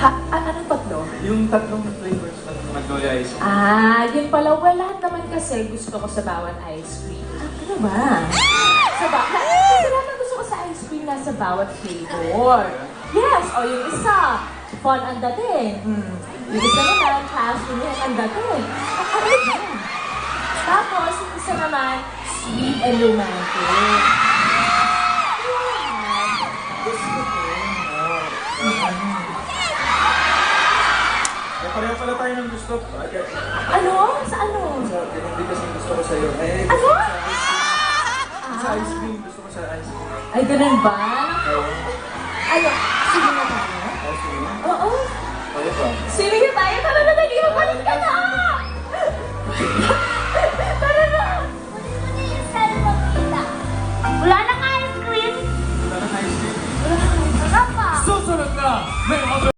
Anong tatlo? Yung tatlong flavors ng Magnolia ice cream. Yun pala. Well, lahat naman kasi gusto ko sa bawat ice cream. Ano ba? Kasi lahat ng gusto ko sa ice cream nasa bawat flavor. Yes! O yung isa, fun ang dating. Yung isa naman, classroom yan ang dating. Ano ba? Tapos, yung isa naman, sweet and romantic. Yan. Gusto ko. Pareho pala tayo ng gusto. Ano? Sa ano? Hindi kasi gusto ko sa'yo. Ano? Sa ice cream. Gusto ko sa ice cream. Ay, ganun ba? Oo. Ano? Sige na tayo? Ice cream? Oo. Pareho pa. Sige na tayo. Tara na, nag-iwapalit ka na! Tara na! Wala nang ice cream! Wala na ice cream. Wala nang ice cream. Susunod na, may